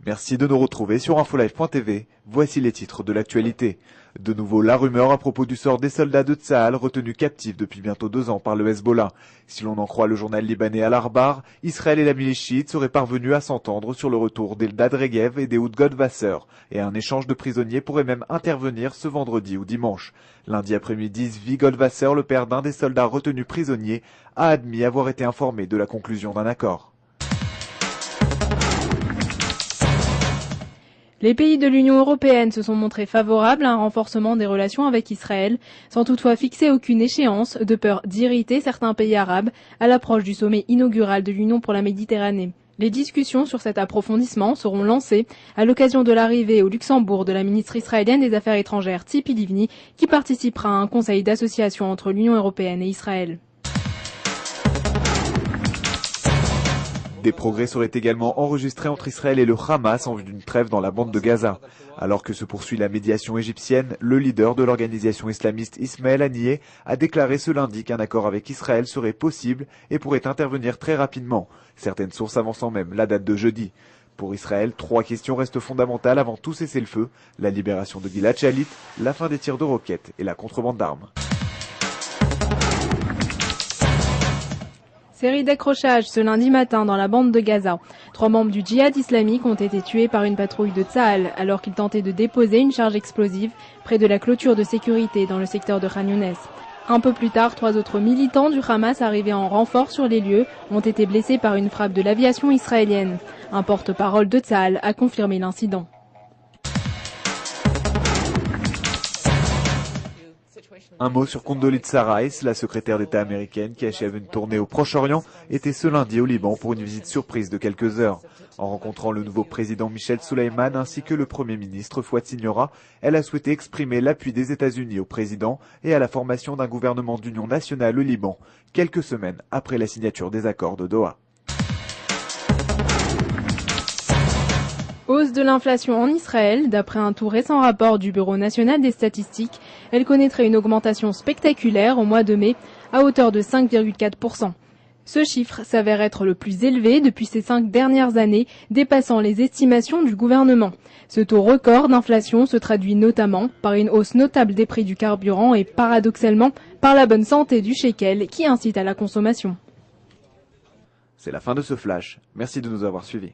Merci de nous retrouver sur infolive.tv. Voici les titres de l'actualité. De nouveau, la rumeur à propos du sort des soldats de Tsahal retenus captifs depuis bientôt 2 ans par le Hezbollah. Si l'on en croit le journal libanais Al-Arbar, Israël et la milice chiite seraient parvenus à s'entendre sur le retour d'Eldad Regev et d'Ehud Goldwasser, et un échange de prisonniers pourrait même intervenir ce vendredi ou dimanche. Lundi après-midi, Zvi Goldwasser, le père d'un des soldats retenus prisonniers, a admis avoir été informé de la conclusion d'un accord. Les pays de l'Union européenne se sont montrés favorables à un renforcement des relations avec Israël, sans toutefois fixer aucune échéance, de peur d'irriter certains pays arabes à l'approche du sommet inaugural de l'Union pour la Méditerranée. Les discussions sur cet approfondissement seront lancées à l'occasion de l'arrivée au Luxembourg de la ministre israélienne des Affaires étrangères Tzipi Livni, qui participera à un conseil d'association entre l'Union européenne et Israël. Des progrès seraient également enregistrés entre Israël et le Hamas en vue d'une trêve dans la bande de Gaza. Alors que se poursuit la médiation égyptienne, le leader de l'organisation islamiste Ismaël Haniyeh a déclaré ce lundi qu'un accord avec Israël serait possible et pourrait intervenir très rapidement, certaines sources avançant même la date de jeudi. Pour Israël, 3 questions restent fondamentales avant tout cessez-le-feu: la libération de Gilad Shalit, la fin des tirs de roquettes et la contrebande d'armes. Série d'accrochages ce lundi matin dans la bande de Gaza. 3 membres du djihad islamique ont été tués par une patrouille de Tsahal alors qu'ils tentaient de déposer une charge explosive près de la clôture de sécurité dans le secteur de Khan Younes. Un peu plus tard, 3 autres militants du Hamas arrivés en renfort sur les lieux ont été blessés par une frappe de l'aviation israélienne. Un porte-parole de Tsahal a confirmé l'incident. Un mot sur Condoleezza Rice, la secrétaire d'État américaine qui achève une tournée au Proche-Orient, était ce lundi au Liban pour une visite surprise de quelques heures. En rencontrant le nouveau président Michel Souleyman ainsi que le Premier ministre Fouad Signora, elle a souhaité exprimer l'appui des États-Unis au président et à la formation d'un gouvernement d'union nationale au Liban, quelques semaines après la signature des accords de Doha. Hausse de l'inflation en Israël. D'après un tout récent rapport du Bureau national des statistiques, elle connaîtrait une augmentation spectaculaire au mois de mai à hauteur de 5,4%. Ce chiffre s'avère être le plus élevé depuis ces 5 dernières années, dépassant les estimations du gouvernement. Ce taux record d'inflation se traduit notamment par une hausse notable des prix du carburant et paradoxalement par la bonne santé du shekel qui incite à la consommation. C'est la fin de ce flash. Merci de nous avoir suivis.